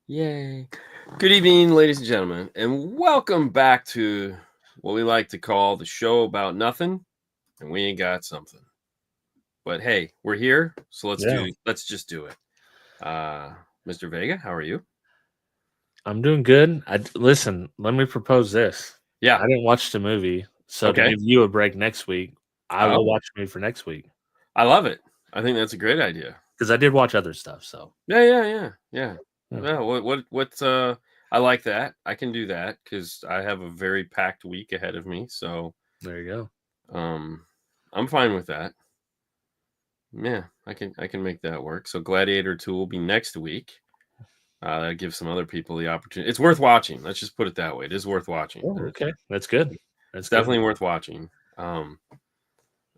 Yay. Good evening, ladies and gentlemen, and welcome back to what we like to call the show about nothing, and we ain't got something. But hey, we're here, so let's just do it. Mr. Vega, how are you? I'm doing good. Listen, let me propose this. Yeah. I didn't watch the movie, so to Okay. give you a break next week, I will Oh, watch the movie for next week I love it. I think that's a great idea. because I did watch other stuff. So Yeah. yeah. Yeah, I like that. I can do that because I have a very packed week ahead of me. So There you I'm fine with that. Yeah, I can make that work. So Gladiator 2 will be next week. That'll give some other people the opportunity. It's worth watching. Let's just put it that way. It is worth watching. go. Oh, okay, that's good. It's That's good. definitely worth watching. Uh,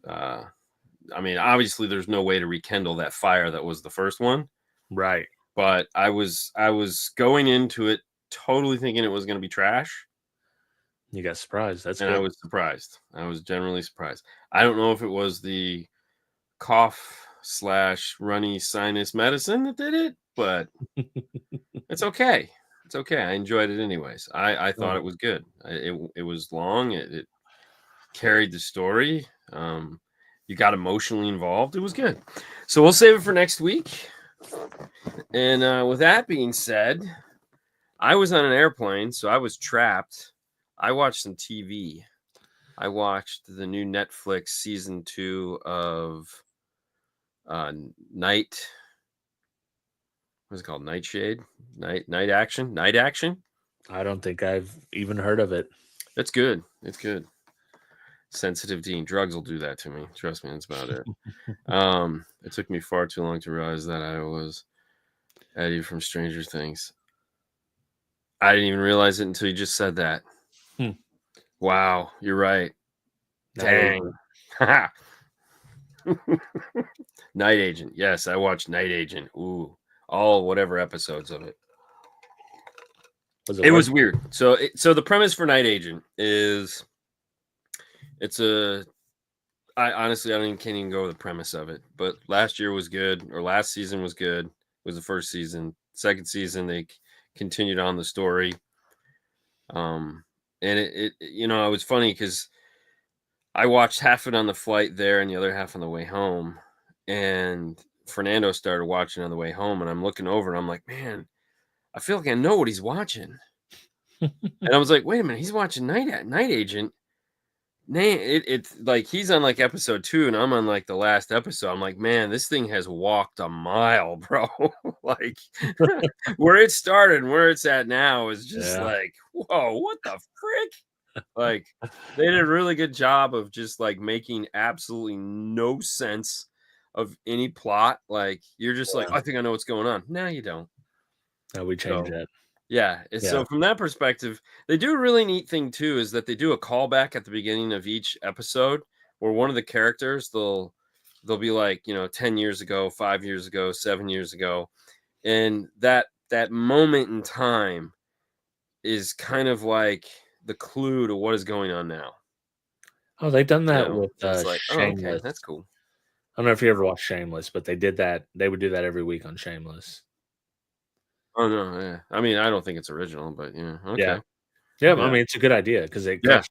I mean, obviously, there's no way to rekindle that fire that was the first one. Right. But I was going into it totally thinking it was going to be trash, You got surprised. That's and good. I was surprised. I was generally surprised. I don't know if it was the cough / runny sinus medicine that did it, but it's okay. It's okay. I enjoyed it anyways. I thought it was good. It was long. It carried the story. You got emotionally involved. It was good. So we'll save it for next week. And with that being said, I was on an airplane, so I was trapped. I watched some TV. I watched the new Netflix season 2 of Night. What's it called? Nightshade? Night Action? Night Action? I don't think I've even heard of it. It's good. It's good. Sensitive Dean. Drugs will do that to me. Trust me, that's about it. It took me far too long to realize that I was Eddie from Stranger Things. I didn't even realize it until you just said that. Hmm. Wow, you're right. Night Dang. Night Agent. Yes, I watched Night Agent. Ooh, all whatever episodes of it. Was It was worth weird. So the premise for Night Agent is it's a I can't even go with the premise of it. But last year was good, or last season was good. It was the first season. Second season they continued on the story. And it it was funny because I watched half it on the flight there and the other half on the way home. And Fernando started watching on the way home, and I'm looking over and I'm like, man, I feel like I know what he's watching. And I was like, wait a minute, he's watching Night Agent. It's like he's on like episode 2 and I'm on like the last episode. I'm like, man, this thing has walked a mile, bro. Like where it started and where it's at now is just like, whoa, what the frick? Like they did a really good job of just like making absolutely no sense of any plot. Like you're just like, I think I know what's going on. No, you don't. we changed So that. yeah. So from that perspective, they do a really neat thing too, is that they do a callback at the beginning of each episode where one of the characters they'll be like, 10 years ago, 5 years ago, 7 years ago. And that moment in time is kind of like the clue to what is going on now. Oh, they've done that with It's like, oh, okay, Shameless. that's cool. I don't know if you ever watched Shameless, but they did that. They would do that every week on Shameless. Oh no, yeah. I mean, I don't think it's original, but yeah, okay. Yeah. I mean, it's a good idea because Yeah.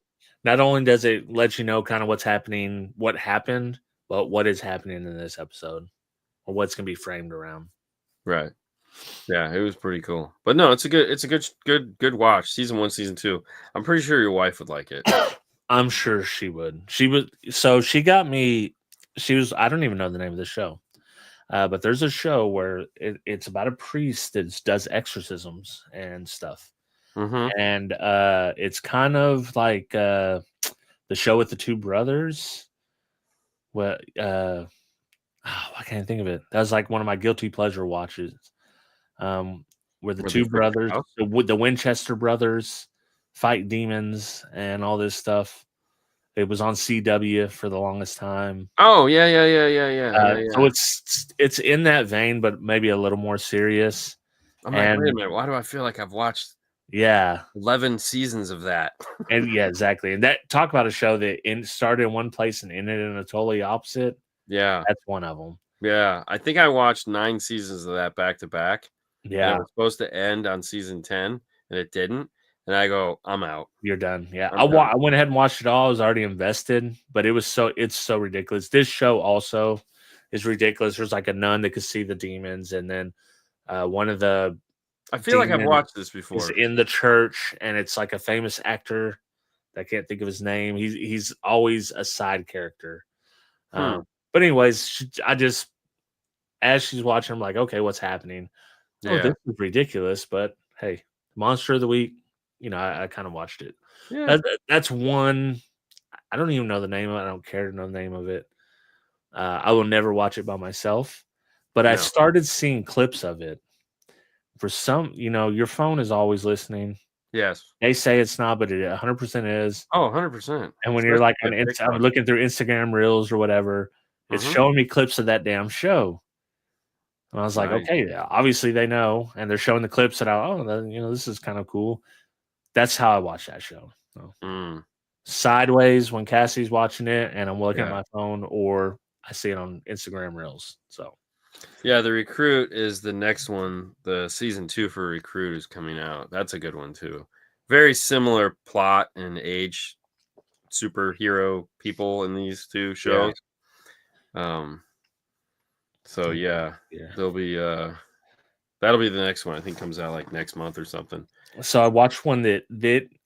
not only does it let you know kind of what's happening, what happened, but what is happening in this episode or what's going to be framed around. Right. Yeah, it was pretty cool. But no, it's a good watch. Season 1, season 2. I'm pretty sure your wife would like it. I'm sure she would. She got me. I don't even know the name of the show. But there's a show where it's about a priest that does exorcisms and stuff. Mm-hmm. And it's kind of like the show with the two brothers. Well, I can't think of it. That was like one of my guilty pleasure watches. Where the two brothers, the Winchester brothers, fight demons and all this stuff. It was on CW for the longest time. Oh yeah. So it's in that vein, but maybe a little more serious. I'm like, wait a minute, why do I feel like I've watched 11 seasons of that? And yeah, exactly. And that talk about a show that started in one place and ended in a totally opposite. Yeah, that's one of them. Yeah, I think I watched 9 seasons of that back to back. and it Yeah, was supposed to end on season 10, and it didn't. And I go, I'm out. you're done. Yeah, I'm done. I went ahead and watched it all. I was already invested, but it's so ridiculous. This show also is ridiculous. There's like a nun that could see the demons, and then one of the I feel like I've demons watched this is before. in the church, and it's like a famous actor. I can't think of his name. He's always a side character. Hmm. But anyways, I just as she's watching, I'm like, okay, what's happening? Oh, Yeah. this is ridiculous, but hey, Monster of the Week. I kind of watched it. Yeah. That's one. I don't even know the name of it. I don't care to know the name of it. I will never watch it by myself, but I No. started seeing clips of it. For some, your phone is always listening. Yes. They say it's not, but it 100% is. Oh, 100%. And when you're Especially like that I'm TikTok. looking through Instagram Reels or whatever, it's Mhm. showing me clips of that damn show. And I was like, Nice. okay, yeah, obviously they know, and they're showing the clips that this is kind of cool. That's how I watch that show. So, Mm. sideways when Cassie's watching it, and I'm looking at Yeah. my phone, or I see it on Instagram Reels. So, Yeah, The Recruit is the next one. The season 2 for Recruit is coming out. That's a good one too. Very similar plot and age superhero people in these two yeah, shows. Um, so yeah, yeah. there'll be that'll be the next one. I think comes out like next month or something. So I watched one that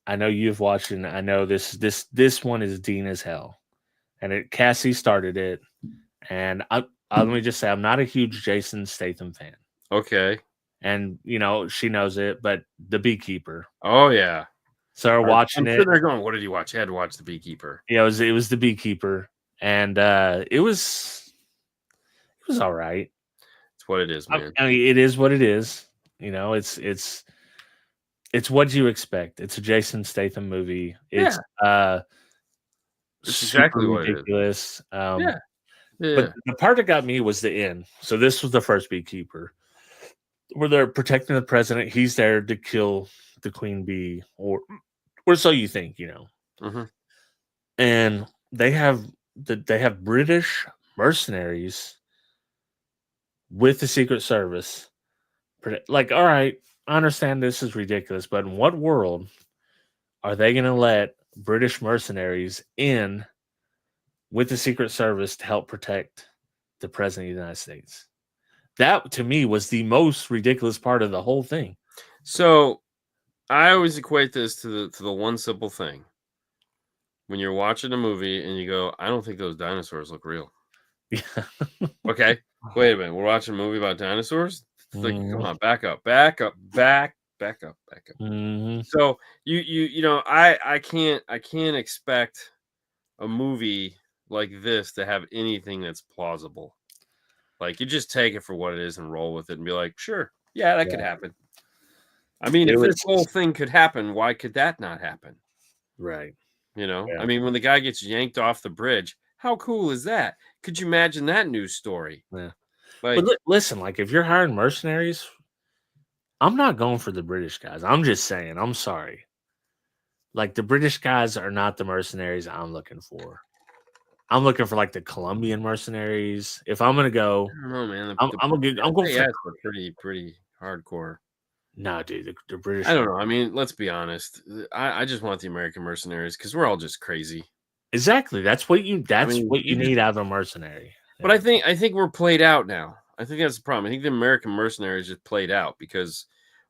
I know you've watched, and I know this one is Dean as hell, and Cassie started it, and let me just say I'm not a huge Jason Statham fan, Okay. and she knows it, but The Beekeeper. Oh yeah. So we're I'm watching it. sitting there going, "What did you watch?" I had to watch The Beekeeper. Yeah, it was The Beekeeper, and it was all right. It's what it is, man. I mean, it is what it is. It's what you expect. It's a Jason Statham movie. Yeah, It's it's super exactly what it is. ridiculous. Yeah, But yeah. the part that got me was the end. So this was the first Beekeeper, where they're protecting the president. He's there to kill the queen bee, or so you think. Mhm. And they have British mercenaries with the Secret Service. Like, all right, I understand this is ridiculous, but in what world are they going to let British mercenaries in with the Secret Service to help protect the president of the United States? That to me was the most ridiculous part of the whole thing. So I always equate this to the one simple thing. When you're watching a movie and you go, "I don't think those dinosaurs look real." Yeah. Okay, wait a minute. We're watching a movie about dinosaurs. It's like, come Mhm. on, back up, back up, back up, back up. Mhm. So I can't expect a movie like this to have anything that's plausible. Like you just take it for what it is and roll with it and be like, sure, yeah, that could Yeah. happen. I mean, It if this was whole thing could happen, why could that not happen? right. I Yeah. mean, when the guy gets yanked off the bridge, how cool is that? Could you imagine that news story? Yeah. But Like, listen, like if you're hiring mercenaries, I'm not going for the British guys. I'm just saying, I'm sorry. Like the British guys are not the mercenaries I'm looking for. I'm looking for like the Colombian mercenaries. If I'm gonna go, I don't know, man. I'm going for SAS are pretty hardcore. no, dude. The I British don't know. I mean, let's be honest. I just want the American mercenaries because we're all just crazy. exactly. I That's mean, what you need out of a mercenary. but Yeah. I think we're played out now. I think that's the problem. I think the American mercenaries just played out because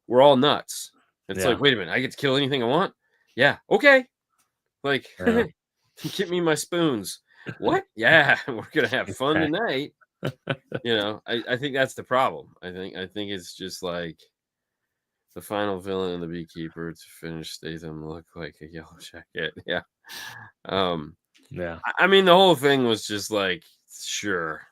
we're all nuts. It's Yeah. like, wait a minute, I get to kill anything I want? Yeah, okay. Like, Yeah. give me my spoons. What? Yeah, we're gonna have fun Okay. tonight. I think that's the problem. I think it's just like the final villain and the beekeeper to finish Statham look like a yellow jacket. Yeah. Um, Yeah. I mean the whole thing was just like, sure.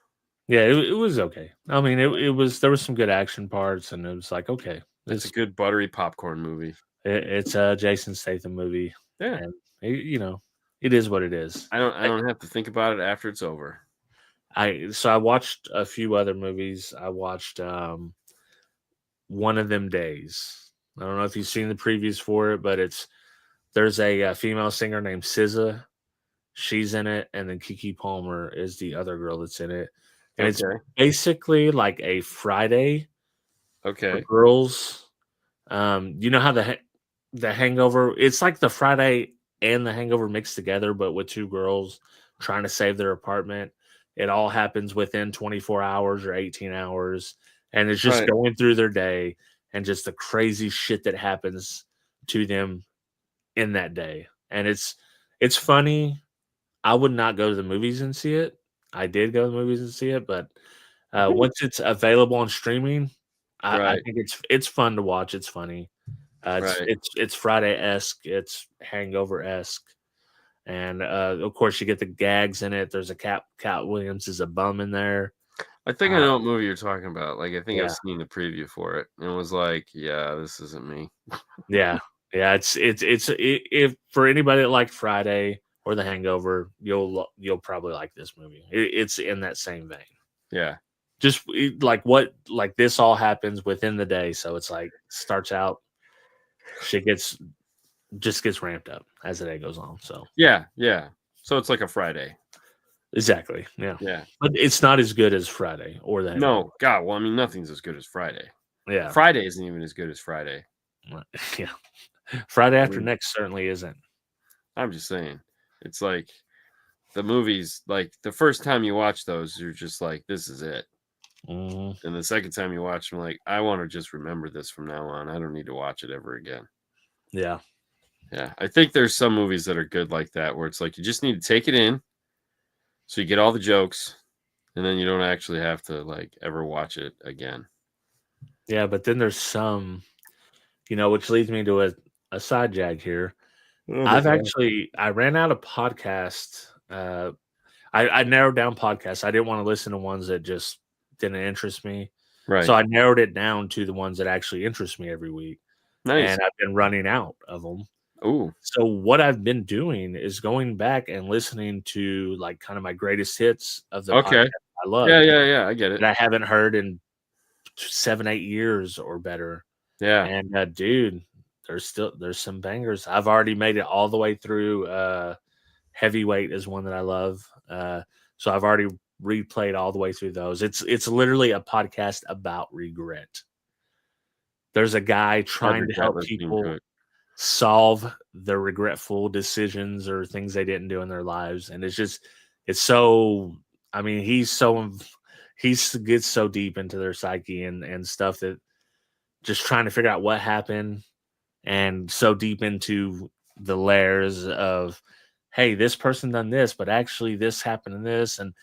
Yeah. It was okay. I mean, it was there was some good action parts, and it was like okay, It's a good buttery popcorn movie. it's a Jason Statham movie, Yeah. and it is what it is. I don't have to think about it after it's over. I watched a few other movies. I watched One of Them Days. I don't know if you've seen the previews for it, but there's a female singer named SZA. She's in it, and then Kiki Palmer is the other girl that's in it. And it's Okay. basically like a Friday for Okay. girls. You know how the Hangover? It's like the Friday and the Hangover mixed together, but with two girls trying to save their apartment. It all happens within 24 hours or 18 hours, and it's just Right. going through their day and just the crazy shit that happens to them in that day. And it's funny. I would not go to the movies and see it. I did go to the movies and see it, but once it's available on streaming, I Right. think it's fun to watch. It's funny. Right. It's Friday esque. It's Hangover esque, and of course you get the gags in it. There's a Cat Williams is a bum in there. I think I Uh, know what movie you're talking about. Like, I think I've yeah, seen the preview for it and was like, yeah, this isn't me. yeah, yeah. If for anybody that liked Friday or The Hangover, you'll probably like this movie. It's in that same vein. Yeah. Just like this all happens within the day, so it's like starts out, shit gets ramped up as the day goes on. So Yeah. Yeah. So it's like a Friday. exactly, yeah. Yeah. But it's not as good as Friday or The Hangover. No, God. Well, I mean, nothing's as good as Friday. Yeah, Friday isn't even as good as Friday. yeah. Friday I After mean, Next certainly isn't. I'm just saying. It's like the movies, like the first time you watch those, you're just like, this is it. Mhm. And the second time you watch them, like, I want to just remember this from now on. I don't need to watch it ever again. Yeah, Yeah. I think there's some movies that are good like that, where it's like you just need to take it in so you get all the jokes, and then you don't actually have to like ever watch it again. yeah. But then there's some, which leads me to a side jag here. Oh my God. I ran out of podcasts. I narrowed down podcasts. I didn't want to listen to ones that just didn't interest me. So Right. I narrowed it down to the ones that actually interest me every week. Nice. And I've been running out of them. Ooh. So what I've been doing is going back and listening to like kind of my greatest hits of the podcast Okay. I love Yeah. Yeah. Yeah. I get it. that I haven't heard in 7, 8 years or better. Yeah. And dude, there's some bangers. I've already made it all the way through. Heavyweight is one that I love. So I've already replayed all the way through those. It's literally a podcast about regret. There's a guy I'd trying to regret help listening to people it. solve their regretful decisions or things they didn't do in their lives, and it's so. I mean, he gets so deep into their psyche and stuff that just trying to figure out what happened, and so deep into the layers of, hey, this person done this, but actually this happened in this. And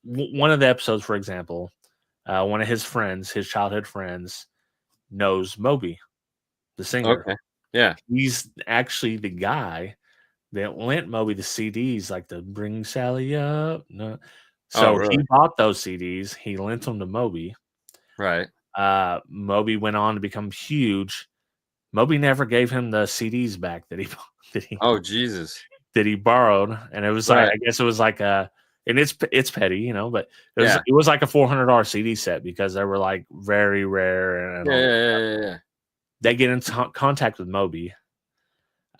one of the episodes, for example, one of his friends, his childhood friends, knows Moby, the singer. Okay. Yeah. He's actually the guy that lent Moby the CDs, like the Bring Sally Up. No. Oh, So he really? bought those CDs. He lent them to Moby. Right. Moby went on to become huge. Moby never gave him the CDs back that he that he Oh, Jesus. that he borrowed, and it was like, Right. I guess it was like and it's petty, but Yeah. it was like a $400 CD set because they were like very rare and Yeah. all. Yeah. Yeah. Yeah. Yeah. They get in contact with Moby,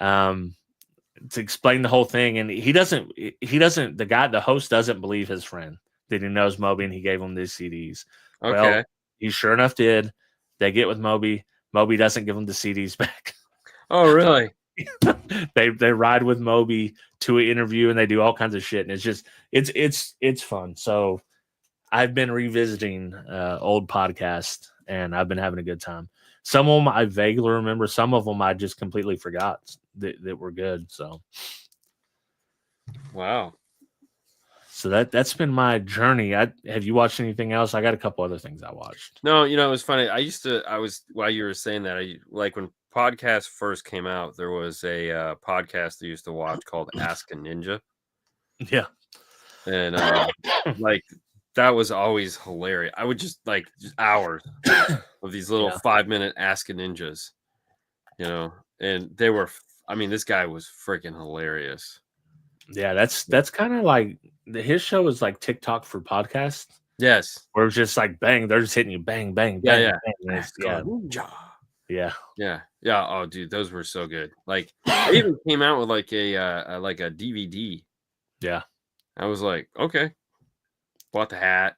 to explain the whole thing, and he doesn't. The host doesn't believe his friend that he knows Moby and he gave him these CDs. Well, Okay. he sure enough did. They get with Moby. Moby doesn't give him the CDs back. Oh, really? they ride with Moby to an interview and they do all kinds of shit, and it's fun. So I've been revisiting old podcasts and I've been having a good time. Some of them I vaguely remember, some of them I just completely forgot that were good. So Wow. that's been my journey. Have you watched anything else? I got a couple other things I watched. No, it was funny. While you were saying that, I like when podcasts first came out, there was a podcast I used to watch called Ask a Ninja. Yeah. And like that was always hilarious. I would just hours of these little 5-minute Ask a Ninjas, and they were, I mean, this guy was freaking hilarious. Yeah, that's kind of like his show is like TikTok for podcasts. Yes. Where it's just like bang, they're just hitting you bang, bang, Yeah, bang, yeah. bang. Ask a Ninja. Yeah. Yeah. Yeah. Oh, dude, those were so good. Like they even came out with like a DVD. Yeah. I was like, okay. Bought the hat,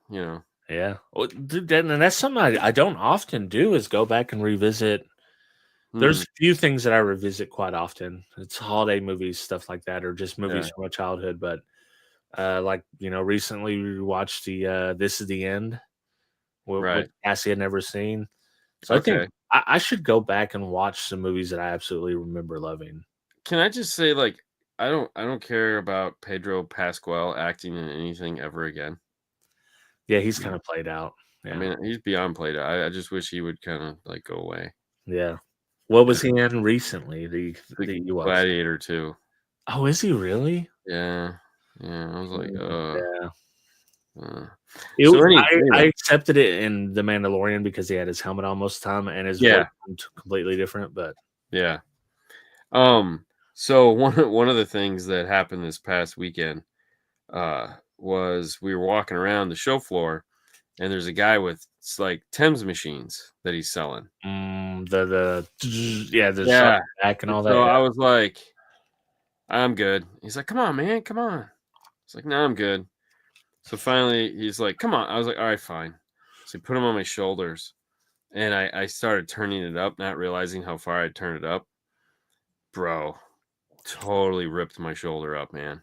Yeah. Well, dude, and that's something I don't often do is go back and revisit. There's Hmm. a few things that I revisit quite often. It's holiday movies, stuff like that, or just movies Yeah. from my childhood. But like recently we watched the This Is the End, which Right. Cassie had never seen. So I think Okay. I should go back and watch some movies that I absolutely remember loving. Can I just say, like, I don't care about Pedro Pascal acting in anything ever again. Yeah, he's kind of played out. I Yeah, mean, he's beyond played out. I just wish he would kind of like go away. yeah. What was Yeah. he in recently? The The you watched? Gladiator too. Oh, is he really? Yeah. Yeah. I was like, Yeah. uh. It So I anyway, accepted it in The Mandalorian because he had his helmet on most of the time and his voice yeah, sounded completely different, but yeah. So one of the things that happened this past weekend was we were walking around the show floor, and there's a guy with like Thames machines that he's selling. the yeah, the shark Yeah. back and And all that, so yeah. I was like, I'm good. He's like, come on, man, come on. It's like, no, I'm good. So finally, he's like, come on. I was like, all right, fine. So he put him on my shoulders, and I started turning it up, not realizing how far I'd turned it up. Bro, totally ripped my shoulder up, man.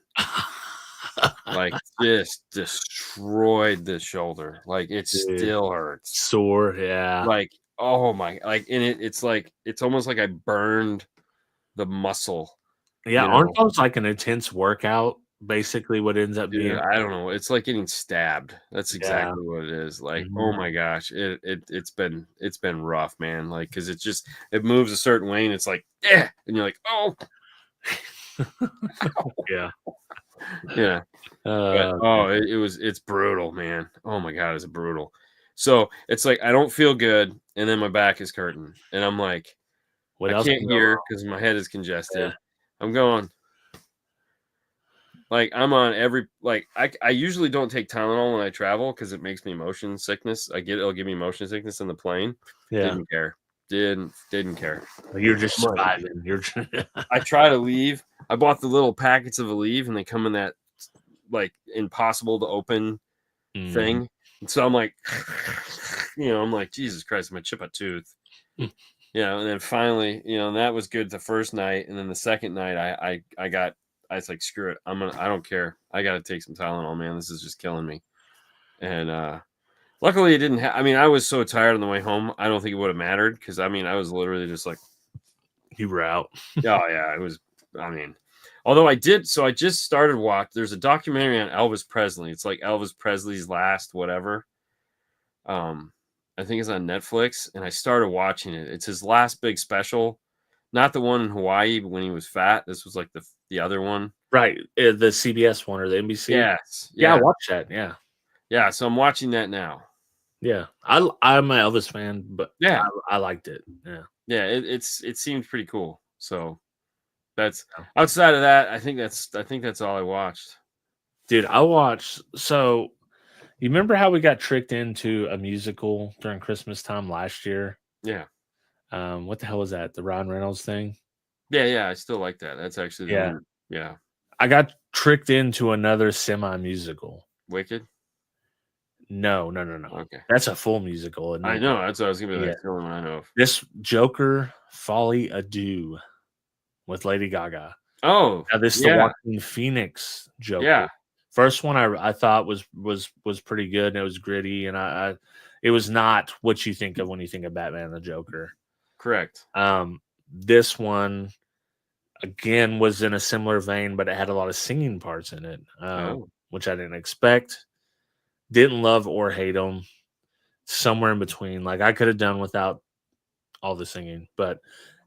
Like, just destroyed the shoulder. Like, it Dude, still hurts. sore, yeah. Like, oh my, like, and it's like, it's almost like I burned the muscle, Yeah, you aren't know? those like an intense workout, basically what ends up Dude, being? I don't know. It's like getting stabbed. That's Yeah, exactly what it is. Like, oh mhm. my gosh, it's been rough, man. Like, because it moves a certain way, and it's like, yeah, and you're like, oh, Yeah. yeah. But Okay. it's brutal, man. Oh my god, it's brutal. So it's like I don't feel good, and then my back is hurting, and I'm like, What I else can't can go hear wrong? because my head is Yeah. congested. I'm going like I'm on every like I usually don't take Tylenol when I travel because it makes me motion sickness. It'll give me motion sickness in the plane. Yeah. Didn't care. Didn't care. You're just I'm like, surviving. You're I try to leave. I bought the little packets of Aleve, and they come in that like impossible to open Mhm. thing. And so I'm like, I'm like, Jesus Christ, I'm gonna chip a tooth. And then finally, and that was good the first night. And then the second night I was like, screw it. I don't care. I gotta take some Tylenol, man. This is just killing me. And luckily it didn't I mean, I was so tired on the way home, I don't think it would have mattered because I mean I was literally just like, You were out. oh yeah, it was I mean, although I just started there's a documentary on Elvis Presley. It's like Elvis Presley's last whatever. Um, I think it's on Netflix, and I started watching it. It's his last big special, not the one in Hawaii when he was fat. This was like the other one. Right, the CBS one or the NBC? Yes, Yeah, I yeah, watched that, yeah. yeah. So I'm watching that now. Yeah. I'm an Elvis fan, but Yeah, I liked it, yeah. yeah. It seemed pretty cool. So that's Yeah. outside of that. I think that's all I watched. Dude, I watched so you remember how we got tricked into a musical during Christmas time last year? Yeah, What the hell was that? The Ryan Reynolds thing? yeah, yeah. I still like that. That's actually the Yeah. new. Yeah, I got tricked into another semi-musical. Wicked. No, no, no, no. Okay, That's a full musical, isn't I it? know. That's what I was gonna be like. Yeah. That's the only one I know of. This Joker Folly Adieu with Lady Gaga. Oh, Now this is the yeah, Joaquin Phoenix Joker. yeah, First one I thought was pretty good and it was gritty and I it was not what you think of when you think of Batman and the Joker. correct. This one again was in a similar vein, but it had a lot of singing parts in it, Oh, which I didn't expect. Didn't love or hate them. Somewhere in between. Like I could have done without all the singing, but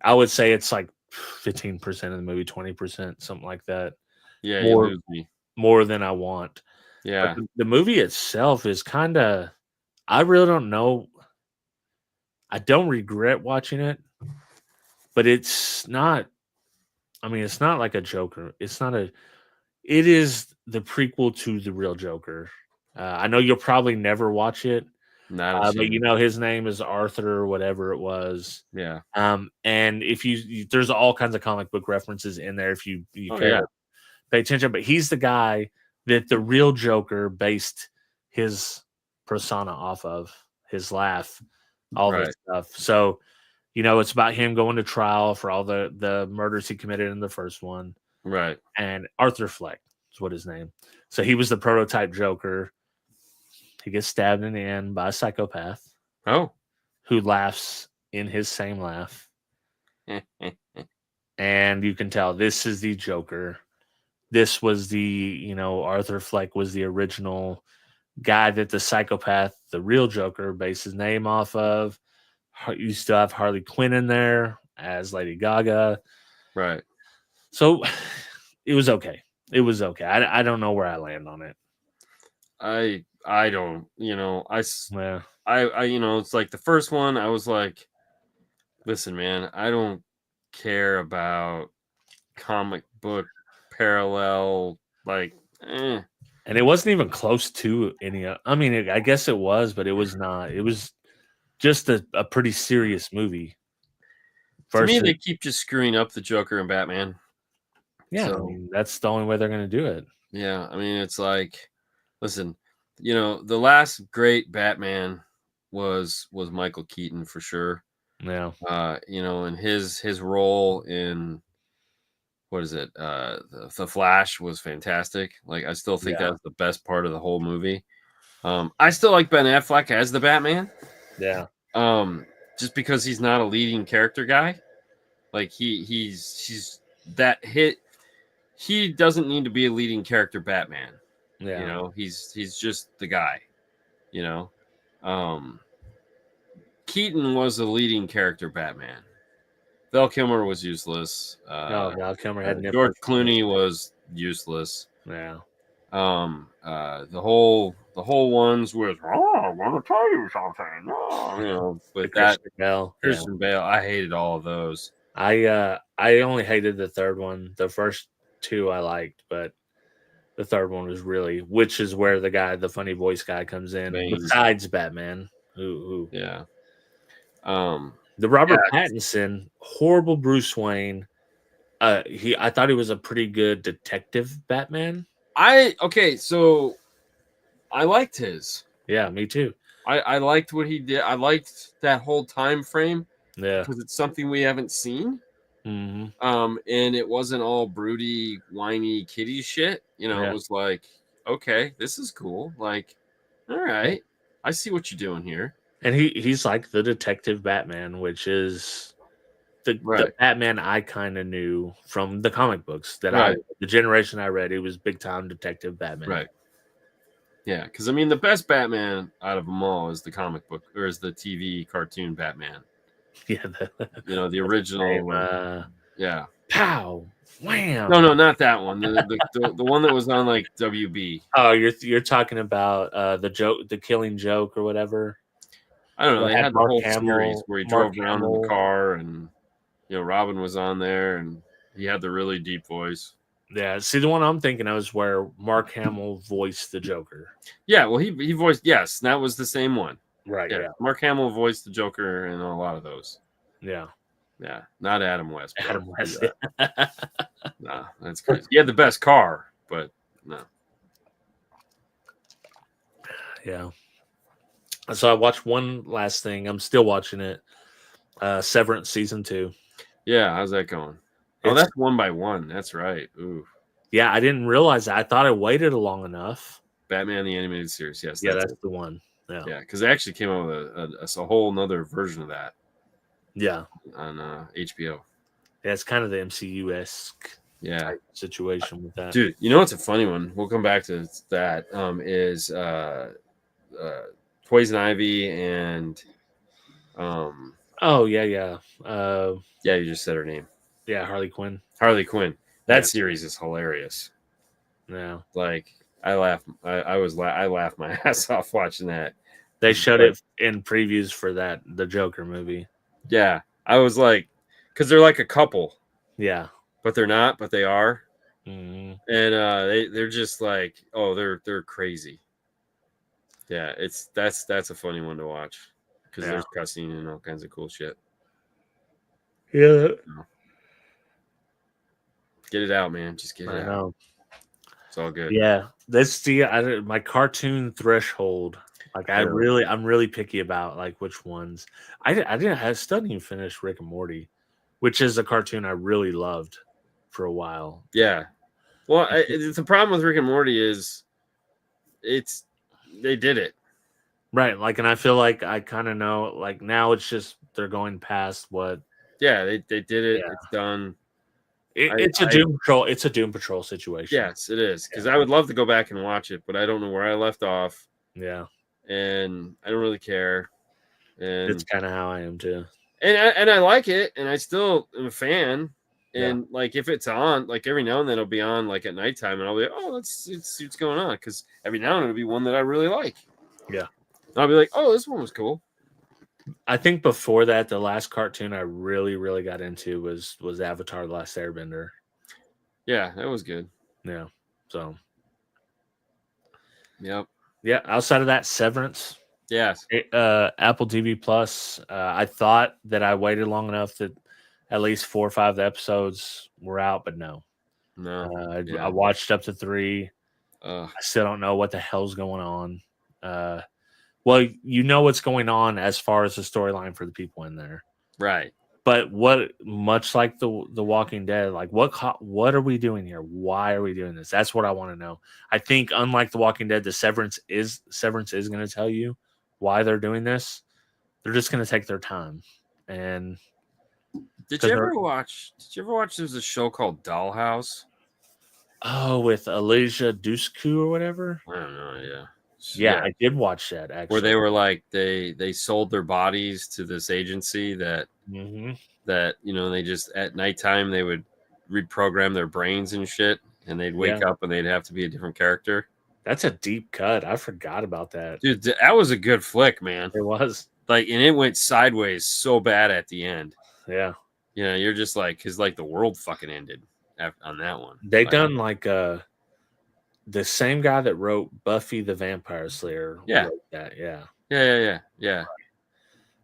I would say it's like 15% of the movie, 20%, something like that. yeah. You More lose me. more than I want. But Yeah. the movie itself is kind of I really don't know. I don't regret watching it, but it's not I mean, it's not like a Joker. It's not a it is the prequel to the real Joker. I know you'll probably never watch it, Not a but you chance. know his name is Arthur or whatever it was. Yeah. And if there's all kinds of comic book references in there if you Oh, care yeah. to pay attention. But he's the guy that the real Joker based his persona off of, his laugh, all this Right. stuff. So, you know, it's about him going to trial for all the murders he committed in the first one. Right. And Arthur Fleck is what his name. So he was the prototype Joker. He gets stabbed in the end by a psychopath Oh. who laughs in his same laugh. And you can tell this is the Joker. This was the, you know, Arthur Fleck was the original guy that the psychopath, the real Joker, based his name off of. You still have Harley Quinn in there as Lady Gaga. Right. So it was okay. It was okay. I don't know where I land on it. I don't, you know, Yeah. you know, it's like the first one, I was like, listen, man, I don't care about comic book parallel, like, And it wasn't even close to any. I mean, I guess it was, but it was not. It was just a pretty serious movie. To me, they keep just screwing up the Joker and Batman. Yeah, So, I mean, that's the only way they're going to do it. yeah, I mean, it's like, listen, you know, the last great Batman was Michael Keaton for sure. Yeah. You know, and his role in what is it? The Flash was fantastic. Like, I still think Yeah. that's the best part of the whole movie. I still like Ben Affleck as the Batman. Yeah. Just because he's not a leading character guy. Like he's that hit. He doesn't need to be a leading character Batman. Yeah. You know, he's just the guy. You know, Keaton was a leading character Batman. Val Kilmer was useless. Val Kilmer had George nipples. Clooney was useless. Yeah. The whole ones with I want to tell you something. Oh, you know, with that Christian Bale. Christian Bale, I hated all of those. I only hated the third one. The first two I liked, but the third one was really, which is where the funny voice guy comes in. Bane. Besides Batman, who Yeah. the Robert Pattinson, horrible Bruce Wayne. I thought he was a pretty good detective Batman. So I liked his. Yeah, me too. I liked what he did. I liked that whole time frame. Yeah. Because it's something we haven't seen. Mm-hmm. And it wasn't all broody, whiny kitty shit. You know, It was like, okay, this is cool. Like, all right, I see what you're doing here. And he's like the detective Batman, which is the Batman I kind of knew from the comic books that the generation I read. It was big time detective Batman. Right. Yeah, because I mean, the best Batman out of them all is the comic book or is the TV cartoon Batman. Yeah, the original. Yeah. Pow, wham. No, not that one. The one that was on like WB. Oh, you're talking about the Killing Joke or whatever. I don't know. They had the whole series where he drove around in the car, and Robin was on there, and he had the really deep voice. Yeah, see, the one I'm thinking of is where Mark Hamill voiced the Joker. Yeah, well, he voiced, yes, that was the same one. Right, yeah. Mark Hamill voiced the Joker in a lot of those. Yeah. Yeah, not Adam West. Adam West. Nah, that's crazy. He had the best car, but no. Yeah. So I watched one last thing. I'm still watching it. Severance season 2. Yeah, how's that going? Oh, that's 1 by 1. That's right. Ooh. Yeah, I didn't realize that. I thought I waited long enough. Batman the Animated Series. Yes. Yeah, that's the one. Yeah, because they actually came out with a whole nother version of that. Yeah. On HBO. Yeah, it's kind of the MCU-esque situation with that. Dude, you know what's a funny one? We'll come back to that. Is Poison Ivy and oh yeah. Yeah, you just said her name. Yeah, Harley Quinn. That series is hilarious. Yeah. Like I laughed my ass off watching that. They showed it in previews for the Joker movie. Yeah. I was like, because they're like a couple. Yeah. But they're not, but they are. Mm-hmm. And they're just like, oh, they're crazy. Yeah, that's a funny one to watch. Because there's cussing and all kinds of cool shit. Yeah. Get it out, man. Just get it out. Know. It's all good. Yeah. My cartoon threshold. Like I'm Apparently. really picky about like which ones. I still didn't even finish Rick and Morty, which is a cartoon I really loved for a while. Yeah. Well, the problem with Rick and Morty is they did it. Right, like, and I feel like I kind of know, like now it's just they're going past what. Yeah, they did it. Yeah, It's done. it's a Doom Patrol. It's a Doom Patrol situation. Yes, it is. Because I would love to go back and watch it, but I don't know where I left off, Yeah, and I don't really care. it's And kind of how I am too. and I like it, and I still am a fan. Yeah. And like if it's on, like every now and then it'll be on like at nighttime, and I'll be like, oh, let's see what's going on. Because every now and then it'll be one that I really like. Yeah. And I'll be like, oh, this one was cool. I think before that, the last cartoon I really got into was Avatar: The Last Airbender. Yeah, that was good. Yeah. So. Yep. Yeah. Outside of that, Severance. Yes. Apple TV Plus. I thought that I waited long enough that at least 4 or 5 episodes were out, but no. I watched up to 3. I still don't know what the hell's going on. Well, you know what's going on as far as the storyline for the people in there, right? But much like the Walking Dead, like what are we doing here? Why are we doing this? That's what I want to know. I think unlike the Walking Dead, the Severance is going to tell you why they're doing this. They're just going to take their time. And did you ever watch? There's a show called Dollhouse. Oh, with Elijah Dushku or whatever. I don't know. Yeah, I did watch that actually. Where they were like they sold their bodies to this agency that that they just at nighttime they would reprogram their brains and shit, and they'd wake up and they'd have to be a different character. That's a deep cut. I forgot about that. Dude, that was a good flick, man. It was. Like, and it went sideways so bad at the end. Yeah. You're just like, because like the world fucking ended on that one. They done like the same guy that wrote Buffy the Vampire Slayer. Yeah. Wrote that. Yeah. Yeah.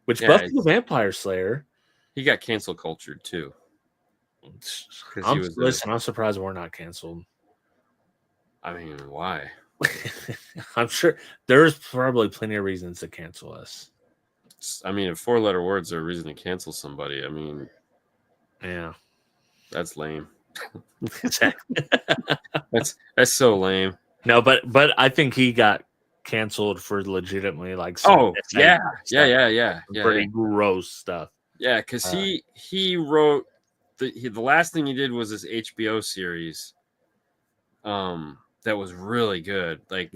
Which Buffy the Vampire Slayer. He got cancel cultured too. I'm surprised we're not canceled. I mean, why? I'm sure there's probably plenty of reasons to cancel us. I mean, if 4-letter words are a reason to cancel somebody, I mean, yeah, that's lame. Exactly. that's so lame. No, but I think he got canceled for legitimately like pretty gross stuff. Yeah, because he wrote the last thing he did was this HBO series. That was really good. Like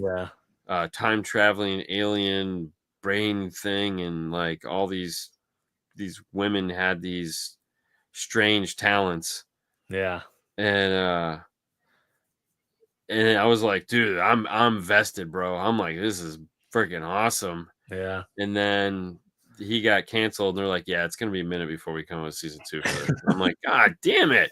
time traveling alien brain thing, and like all these women had these strange talents. Yeah. And I was like, dude, I'm vested, bro. I'm like, this is freaking awesome. Yeah. And then he got canceled, and they're like, yeah, it's gonna be a minute before we come with season 2 for this. I'm like, God damn it.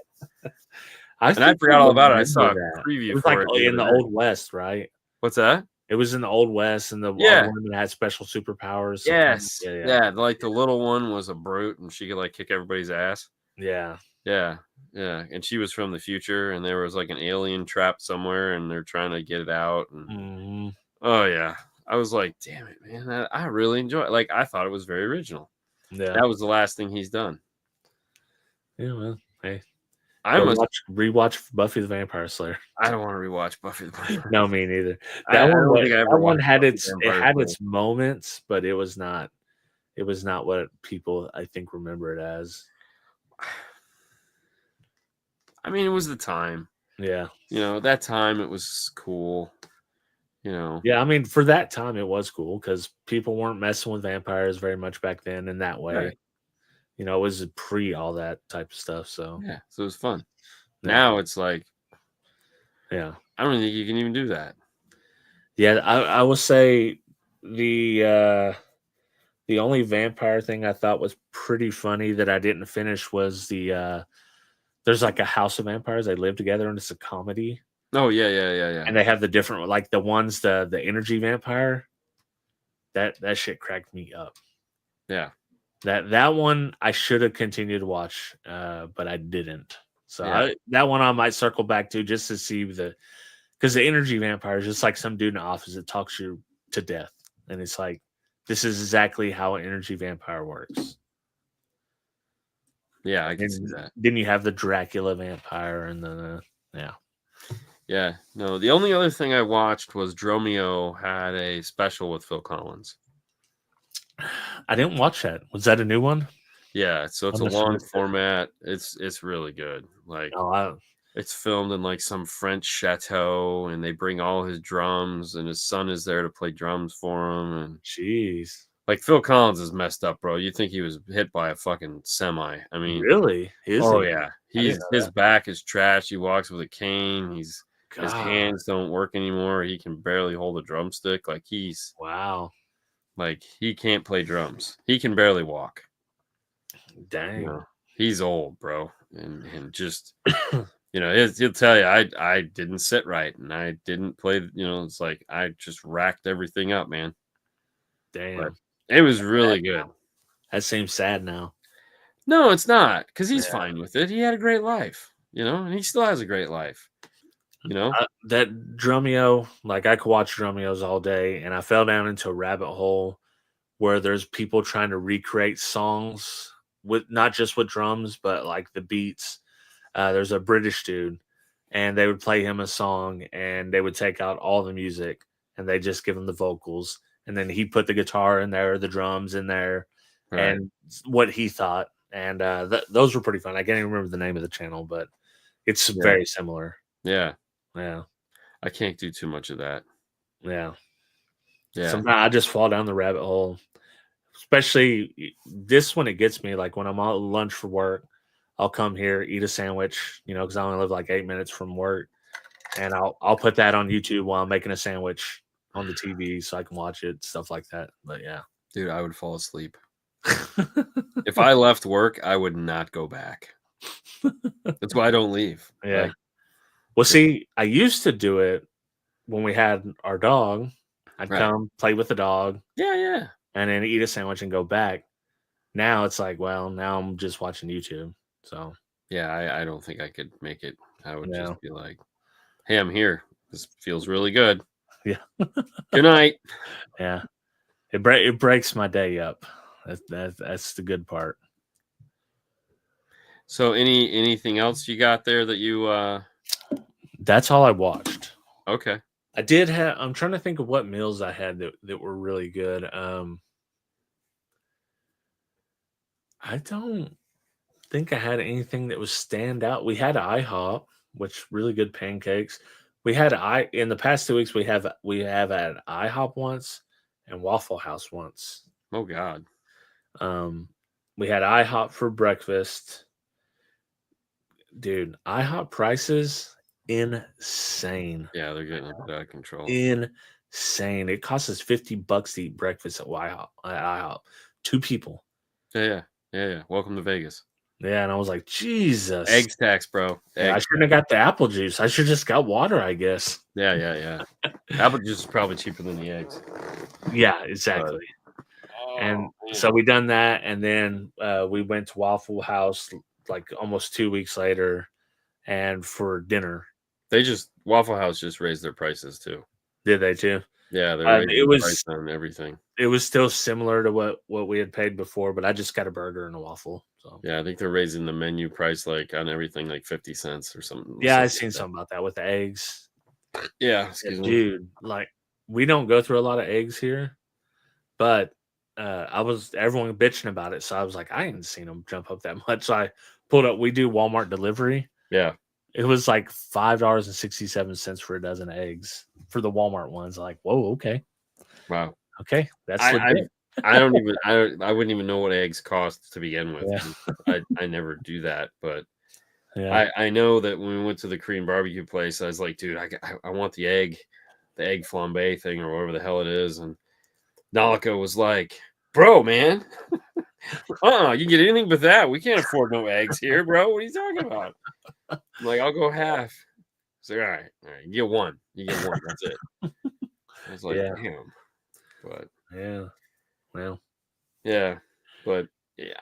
I forgot all about it. I saw a preview. It was like in the Old West, right? What's that? It was in the Old West, and the woman had special superpowers. Yes. Yeah. Like the little one was a brute, and she could like kick everybody's ass. Yeah. And she was from the future, and there was like an alien trapped somewhere, and they're trying to get it out. And oh yeah, I was like, damn it, man, I really enjoy it. Like, I thought it was very original. Yeah, that was the last thing he's done. Yeah, well, hey, I must rewatch Buffy the Vampire Slayer. I don't want to rewatch Buffy the Vampire Slayer. No, me neither. That one had its moments, but it was not what people I think remember it as. I mean, it was the time. Yeah. That time it was cool. Yeah, I mean, for that time it was cool because people weren't messing with vampires very much back then in that way. Right. It was pre all that type of stuff. So yeah, so it was fun. Yeah. Now it's like, yeah, I don't think you can even do that. Yeah, I will say the only vampire thing I thought was pretty funny that I didn't finish was there's like a house of vampires. They live together and it's a comedy. Oh yeah. And they have the different, like the ones, the energy vampire. That shit cracked me up. Yeah. That one I should have continued to watch, but I didn't. So that one I might circle back to just to see because the energy vampire is just like some dude in the office that talks you to death. and it's like this is exactly how an energy vampire works. Yeah, I can see And that. then you have the Dracula vampire, and then yeah. Yeah, no, the only other thing I watched was Dromio had a special with Phil Collins. I didn't watch that. Was that a new one? Yeah, so it's I a must have long missed it. format. It's really good. Like Oh, it's filmed in like some French chateau, and they bring all his drums, and his son is there to play drums for him. And jeez. like Phil Collins is messed up, bro. You think he was hit by a fucking semi? I mean, Really? Is oh he? yeah, I didn't know his that. back is trash. He walks with a cane. His God. hands don't work anymore. He can barely hold a drumstick. Wow. Like he can't play drums. He can barely walk. You Dang. know, he's old, bro, and just he'll tell you I didn't sit right and I didn't play. It's like I just racked everything up, man. But Damn. it was really good. That seems sad now. No, it's not because he's Yeah. fine with it. He had a great life, and he still has a great life. That Drumeo, like I could watch Drumeos all day, and I fell down into a rabbit hole where there's people trying to recreate songs with not just with drums, but like the beats. There's a British dude, and they would play him a song, and they would take out all the music, and they just give him the vocals, and then he put the guitar in there, the drums in there, Right? and what he thought. And those were pretty fun. I can't even remember the name of the channel, but it's Yeah, very similar. yeah. Yeah, I can't do too much of that. yeah. Yeah, Sometimes I just fall down the rabbit hole, especially this when it gets me. Like when I'm out at lunch for work, I'll come here, eat a sandwich, because I only live like 8 minutes from work, and I'll put that on YouTube while I'm making a sandwich on the TV so I can watch it, stuff like that. But yeah. dude, I would fall asleep if I left work. I would not go back. That's why I don't leave. Yeah. Like, Well, see, I used to do it when we had our dog. I'd right? come play with the dog Yeah, yeah, and then eat a sandwich and go back. Now it's like, well, now I'm just watching YouTube. So yeah. I don't think I could make it. I would yeah, just be like, "Hey, I'm here. This feels really good. yeah, Good night." yeah. It breaks my day up. That's the good part. So, anything else you got there that you? That's all I watched. Okay. I did have. I'm trying to think of what meals I had that were really good. I don't think I had anything that was stand out. We had IHOP, which really good pancakes. We had in the past 2 weeks we have had IHOP once and Waffle House once. Oh God. We had IHOP for breakfast. Dude, IHOP prices insane. Yeah, they're getting a bit out of control. Insane. It costs us $50 to eat breakfast at IHOP. 2 people. Yeah. Welcome to Vegas. Yeah, and I was like, Jesus. Eggs tax, bro. Yeah, I shouldn't have got the apple juice. I should just got water, I guess. Yeah. Apple juice is probably cheaper than the eggs. Yeah, exactly. And so we done that, and then we went to Waffle House like almost 2 weeks later, and for dinner. Waffle House just raised their prices too. Did they too? Yeah, they're raising the price on everything. It was still similar to what we had paid before, but I just got a burger and a waffle. So yeah, I think they're raising the menu price like on everything like 50 cents or something. yeah, I seen something about that with the eggs. Yeah, excuse me. Dude, like we don't go through a lot of eggs here, but everyone bitching about it, so I was like, I ain't seen them jump up that much. So I pulled up. We do Walmart delivery. Yeah, it was like $5.67 for a dozen eggs for the Walmart ones. Like, whoa, okay, wow, okay, that's legit. I wouldn't even know what eggs cost to begin with. Yeah. I never do that, but yeah. I know that when we went to the Korean barbecue place, I was like, dude, I want the egg flambe thing or whatever the hell it is, and Nalika was like, bro, man, you can get anything but that. We can't afford no eggs here, bro. What are you talking about? I'm like, I'll go half. It's like, all right, you get one. That's it. I was like, damn. But yeah. Well, yeah, but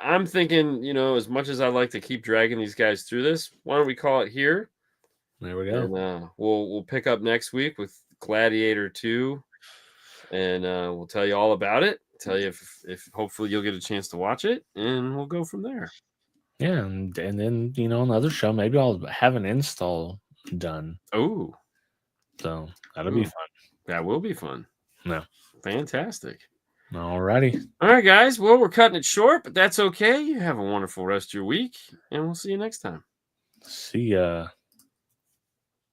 I'm thinking, as much as I like to keep dragging these guys through this, why don't we call it here? There we go. And we'll pick up next week with Gladiator 2 and we'll tell you all about it. Tell you if hopefully you'll get a chance to watch it, and we'll go from there. Yeah, and then another show, maybe I'll have an install done. Oh, so that'll be fun. That will be fun. Yeah, fantastic. Alrighty. All right, guys. Well, we're cutting it short, but that's okay. You have a wonderful rest of your week, and we'll see you next time. See ya.